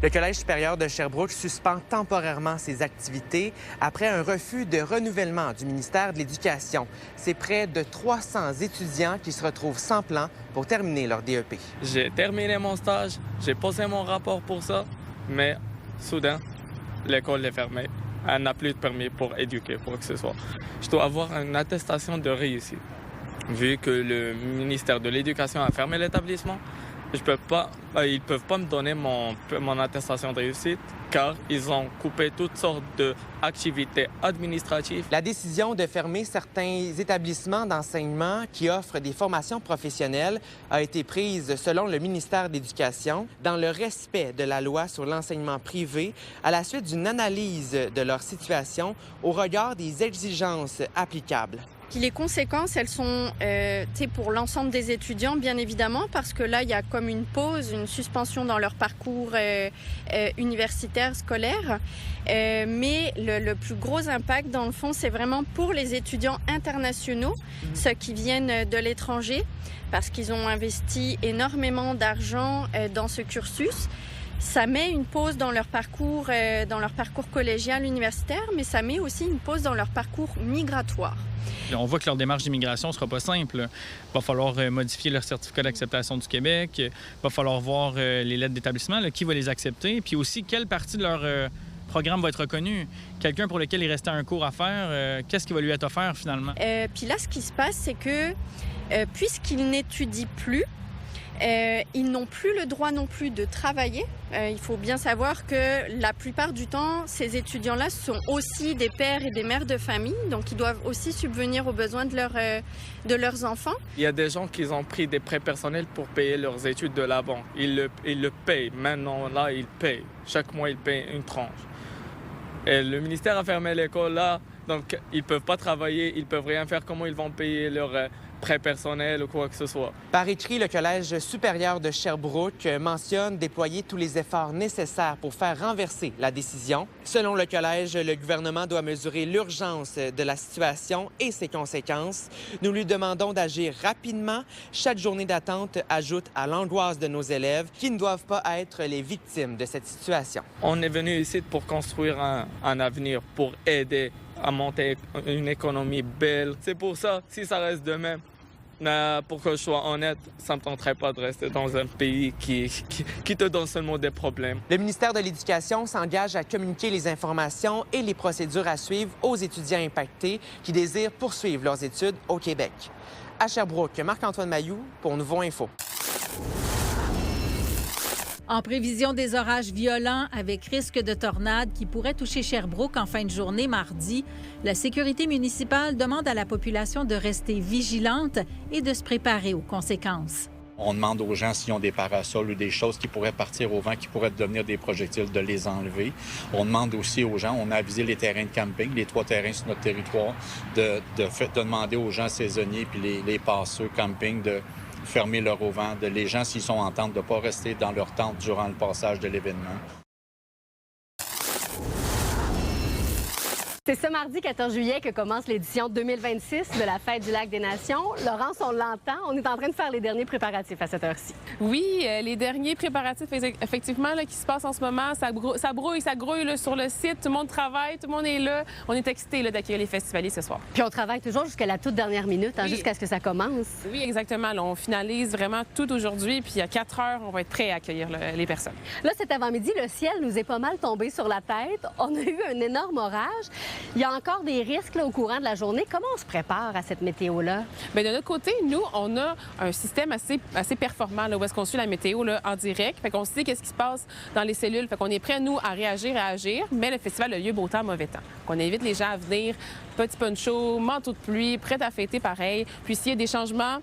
Le Collège supérieur de Sherbrooke suspend temporairement ses activités après un refus de renouvellement du ministère de l'Éducation. C'est près de 300 étudiants qui se retrouvent sans plan pour terminer leur DEP. J'ai terminé mon stage, j'ai posé mon rapport pour ça, mais soudain, l'école est fermée. Elle n'a plus de permis pour éduquer, pour que ce soit. Je dois avoir une attestation de réussite. Vu que le ministère de l'Éducation a fermé l'établissement, ils ne peuvent pas me donner mon attestation de réussite car ils ont coupé toutes sortes d'activités administratives. La décision de fermer certains établissements d'enseignement qui offrent des formations professionnelles a été prise selon le ministère de l'Éducation dans le respect de la loi sur l'enseignement privé à la suite d'une analyse de leur situation au regard des exigences applicables. Puis les conséquences, elles sont pour l'ensemble des étudiants, bien évidemment, parce que là, il y a comme une pause, une suspension dans leur parcours universitaire, scolaire. Mais le plus gros impact, dans le fond, c'est vraiment pour les étudiants internationaux, ceux qui viennent de l'étranger, parce qu'ils ont investi énormément d'argent dans ce cursus. Ça met une pause dans leur parcours collégial universitaire, mais ça met aussi une pause dans leur parcours migratoire. On voit que leur démarche d'immigration ne sera pas simple. Il va falloir modifier leur certificat d'acceptation du Québec. Il va falloir voir les lettres d'établissement, qui va les accepter, puis aussi quelle partie de leur programme va être reconnue. Quelqu'un pour lequel il restait un cours à faire, qu'est-ce qui va lui être offert finalement? Puis là, ce qui se passe, c'est que puisqu'ils n'étudient plus, ils n'ont plus le droit non plus de travailler. Il faut bien savoir que la plupart du temps, ces étudiants-là sont aussi des pères et des mères de famille, donc ils doivent aussi subvenir aux besoins de leurs enfants. Il y a des gens qui ont pris des prêts personnels pour payer leurs études de la banque. Ils le payent. Maintenant, là, ils payent. Chaque mois, ils payent une tranche. Et le ministère a fermé l'école là, donc ils ne peuvent pas travailler, ils ne peuvent rien faire. Comment ils vont payer leurs prêts personnels ou quoi que ce soit? Par écrit, le Collège supérieur de Sherbrooke mentionne déployer tous les efforts nécessaires pour faire renverser la décision. Selon le Collège, le gouvernement doit mesurer l'urgence de la situation et ses conséquences. Nous lui demandons d'agir rapidement. Chaque journée d'attente ajoute à l'angoisse de nos élèves qui ne doivent pas être les victimes de cette situation. On est venu ici pour construire un avenir, pour aider à monter une économie belle. C'est pour ça, si ça reste de même, pour que je sois honnête, ça ne me tenterait pas de rester dans un pays qui te donne seulement des problèmes. Le ministère de l'Éducation s'engage à communiquer les informations et les procédures à suivre aux étudiants impactés qui désirent poursuivre leurs études au Québec. À Sherbrooke, Marc-Antoine Mailloux pour Nouveau Info. En prévision des orages violents avec risque de tornades qui pourraient toucher Sherbrooke en fin de journée mardi, la sécurité municipale demande à la population de rester vigilante et de se préparer aux conséquences. On demande aux gens s'ils ont des parasols ou des choses qui pourraient partir au vent, qui pourraient devenir des projectiles, de les enlever. On demande aussi aux gens, on a avisé les terrains de camping, les 3 terrains sur notre territoire, de demander aux gens saisonniers puis les passeurs camping de fermer leur auvent, les gens, s'ils sont en tente, de ne pas rester dans leur tente durant le passage de l'événement. C'est ce mardi 14 juillet que commence l'édition 2026 de la Fête du Lac des Nations. Laurence, on l'entend, on est en train de faire les derniers préparatifs à cette heure-ci. Oui, les derniers préparatifs, effectivement, là, qui se passent en ce moment, ça brouille, ça grouille là, sur le site, tout le monde travaille, tout le monde est là. On est excités d'accueillir les festivaliers ce soir. Puis on travaille toujours jusqu'à la toute dernière minute, Oui. jusqu'à ce que ça commence. Oui, exactement. Là, on finalise vraiment tout aujourd'hui, puis à 4 heures, on va être prêts à accueillir les personnes. Là, cet avant-midi, le ciel nous est pas mal tombé sur la tête. On a eu un énorme orage. Il y a encore des risques là, au courant de la journée. Comment on se prépare à cette météo-là? Bien, de notre côté, nous, on a un système assez performant là, où est-ce qu'on suit la météo là, en direct. Fait qu'on sait qu'est-ce qui se passe dans les cellules. Fait qu'on est prêts, nous, à réagir, à agir. Mais le festival a lieu beau temps, mauvais temps. On invite les gens à venir, petit poncho, manteau de pluie, prêts à fêter pareil. Puis s'il y a des changements,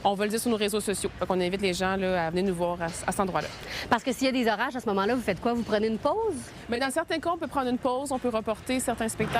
on va le dire sur nos réseaux sociaux. Fait qu'on invite les gens là, à venir nous voir à cet endroit-là. Parce que s'il y a des orages à ce moment-là, vous faites quoi? Vous prenez une pause? Bien, dans certains cas, on peut prendre une pause, on peut reporter certains spectacles.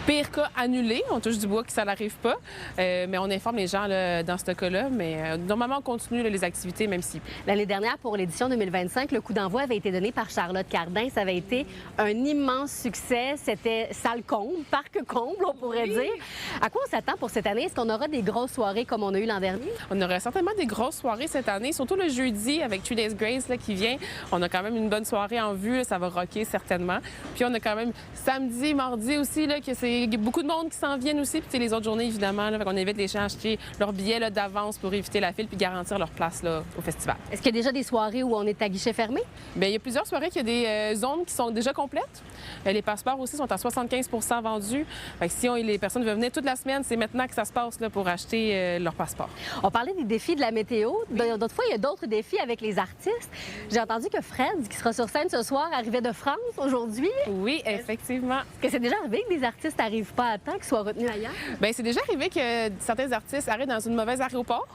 Pire cas, annulé. On touche du bois que ça n'arrive pas. Mais on informe les gens là, dans ce cas-là. Mais normalement, on continue là, les activités, même si... L'année dernière, pour l'édition 2025, le coup d'envoi avait été donné par Charlotte Cardin. Ça avait été un immense succès. C'était salle comble, parc comble, on pourrait dire. À quoi on s'attend pour cette année? Est-ce qu'on aura des grosses soirées comme on a eu l'an dernier? On aura certainement des grosses soirées cette année, surtout le jeudi avec 3 Days Grace là, qui vient. On a quand même une bonne soirée en vue. Là, ça va rocker certainement. Puis on a quand même samedi, mardi aussi, là, que c'est beaucoup de monde qui s'en viennent aussi. Puis les autres journées, évidemment, là, on invite les gens à acheter leurs billets là, d'avance pour éviter la file puis garantir leur place là, au festival. Est-ce qu'il y a déjà des soirées où on est à guichet fermé? Bien, il y a plusieurs soirées qu'il y a des zones qui sont déjà complètes. Les passeports aussi sont à 75 vendus. Fait que si les personnes veulent venir toute la semaine, c'est maintenant que ça se passe là, pour acheter leur passeport. On parlait des défis de la météo. D'autres fois, il y a d'autres défis avec les artistes. J'ai entendu que Fred, qui sera sur scène ce soir, arrivait de France aujourd'hui. Oui, effectivement. Est-ce que c'est déjà arrivé que des artistes n'arrivent pas à temps, qu'ils soient retenus ailleurs? Bien, c'est déjà arrivé que certains artistes arrivent dans une mauvaise aéroport.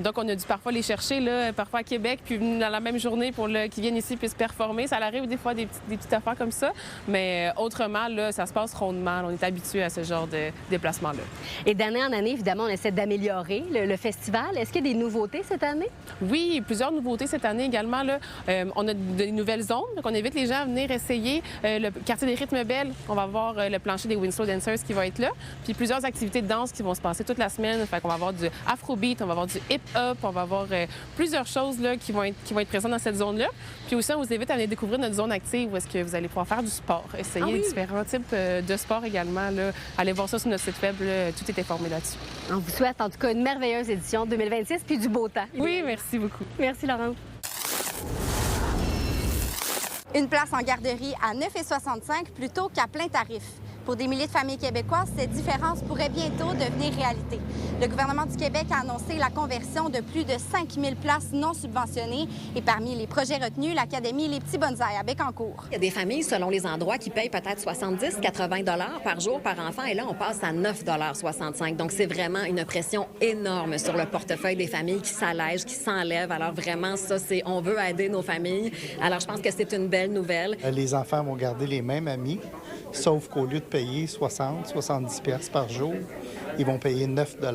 Donc, on a dû parfois les chercher, là, parfois à Québec, puis dans la même journée pour qu'ils viennent ici puissent performer. Ça arrive des fois des petites affaires comme ça, mais autrement, là, ça se passe rondement. On est habitué à ce genre de déplacement-là. Et d'année en année, évidemment, on essaie d'améliorer le festival. Est-ce qu'il y a des nouveautés cette année? Oui, plusieurs nouveautés cette année également. Là. On a des nouvelles zones, donc on invite les gens à venir essayer le quartier des Rythmes Belles. On va avoir le plancher des Winslow Dancers qui va être là, puis plusieurs activités de danse qui vont se passer toute la semaine. Fait qu'on va avoir du afrobeat, on va avoir du hip-hop, on va avoir plusieurs choses là, qui vont être présentes dans cette zone-là. Puis aussi, on vous invite à aller découvrir notre zone active où est-ce que vous allez pouvoir faire du sport, essayer différents types de sport également. Là. Allez voir ça sur notre site web, là, tout est informé là-dessus. On vous souhaite en tout cas une merveilleuse édition 2026 puis du beau temps. Oui, merci beaucoup. Merci, Laurent. Une place en garderie à 9,65 plutôt qu'à plein tarif. Pour des milliers de familles québécoises, cette différence pourrait bientôt devenir réalité. Le gouvernement du Québec a annoncé la conversion de plus de 5 000 places non subventionnées. Et parmi les projets retenus, l'Académie Les Petits Bonsaïs à Bécancour. Il y a des familles, selon les endroits, qui payent peut-être 70-80 $ par jour par enfant. Et là, on passe à 9,65 $. Donc, c'est vraiment une pression énorme sur le portefeuille des familles qui s'allège, qui s'enlève. Alors, vraiment, ça, on veut aider nos familles. Alors, je pense que c'est une belle nouvelle. Les enfants vont garder les mêmes amis, sauf qu'au lieu de payer 60-70 pièces par jour, ils vont payer 9 $.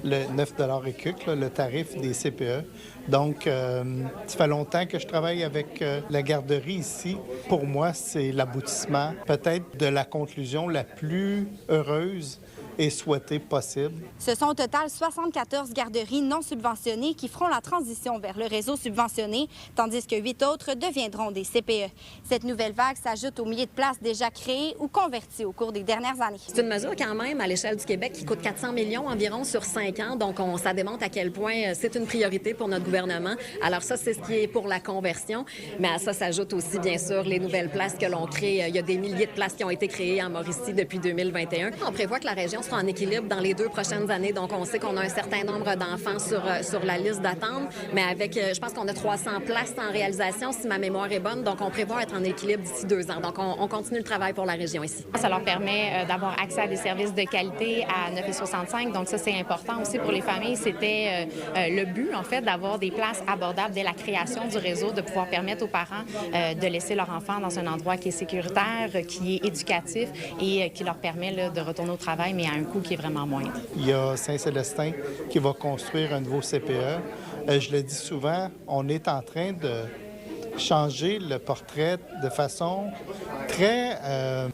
Le 9 $ et quelques, le tarif des CPE. Donc, ça fait longtemps que je travaille avec la garderie ici. Pour moi, c'est l'aboutissement peut-être de la conclusion la plus heureuse et souhaitée possible. Ce sont au total 74 garderies non subventionnées qui feront la transition vers le réseau subventionné, tandis que 8 autres deviendront des CPE. Cette nouvelle vague s'ajoute aux milliers de places déjà créées ou converties au cours des dernières années. C'est une mesure quand même à l'échelle du Québec qui coûte 400 millions environ sur 5 ans. Donc, ça démontre à quel point c'est une priorité pour notre gouvernement. Alors ça, c'est ce qui est pour la conversion. Mais à ça s'ajoute aussi, bien sûr, les nouvelles places que l'on crée. Il y a des milliers de places qui ont été créées en Mauricie depuis 2021. On prévoit que la région sera en équilibre dans les 2 prochaines années. Donc, on sait qu'on a un certain nombre d'enfants sur la liste d'attente. Mais avec, je pense qu'on a 300 places en réalisation, si ma mémoire est bonne. Donc, on prévoit être en équilibre d'ici 2 ans. Donc, on continue le travail pour la région ici. Ça leur permet d'avoir accès à des services de qualité à 9,65 $. Donc, ça, c'est important aussi pour les familles. C'était le but, en fait, d'avoir des places abordables dès la création du réseau, de pouvoir permettre aux parents de laisser leur enfant dans un endroit qui est sécuritaire, qui est éducatif et qui leur permet là, de retourner au travail, mais à un coût qui est vraiment moindre. Il y a Saint-Célestin qui va construire un nouveau CPE. Je le dis souvent, on est en train de changer le portrait de façon très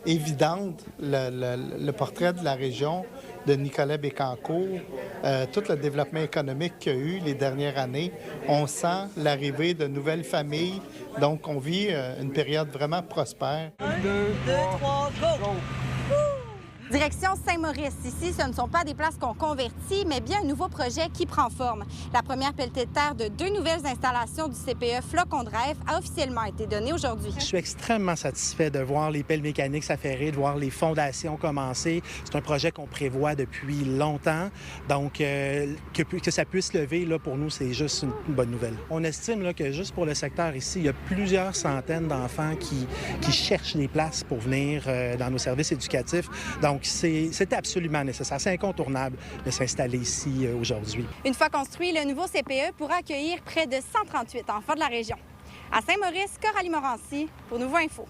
évidente, le portrait de la région de Nicolet-Bécancour, tout le développement économique qu'il y a eu les dernières années. On sent l'arrivée de nouvelles familles. Donc, on vit une période vraiment prospère. 1, 2, 3, go! Direction Saint-Maurice. Ici, ce ne sont pas des places qu'on convertit, mais bien un nouveau projet qui prend forme. La première pelletée de terre de 2 nouvelles installations du CPE Flocon Drive a officiellement été donnée aujourd'hui. Je suis extrêmement satisfait de voir les pelles mécaniques s'affairer, de voir les fondations commencer. C'est un projet qu'on prévoit depuis longtemps. Donc, que ça puisse lever, là, pour nous, c'est juste une bonne nouvelle. On estime là, que juste pour le secteur ici, il y a plusieurs centaines d'enfants qui cherchent des places pour venir dans nos services éducatifs. Donc, c'est absolument nécessaire. C'est incontournable de s'installer ici aujourd'hui. Une fois construit, le nouveau CPE pourra accueillir près de 138 enfants de la région. À Saint-Maurice, Coralie Morancy, pour Nouveau Info.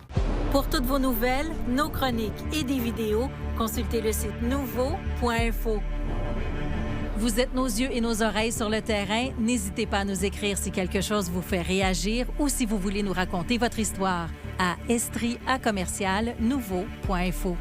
Pour toutes vos nouvelles, nos chroniques et des vidéos, consultez le site nouveau.info. Vous êtes nos yeux et nos oreilles sur le terrain. N'hésitez pas à nous écrire si quelque chose vous fait réagir ou si vous voulez nous raconter votre histoire à estrie@commercialnouveau.info.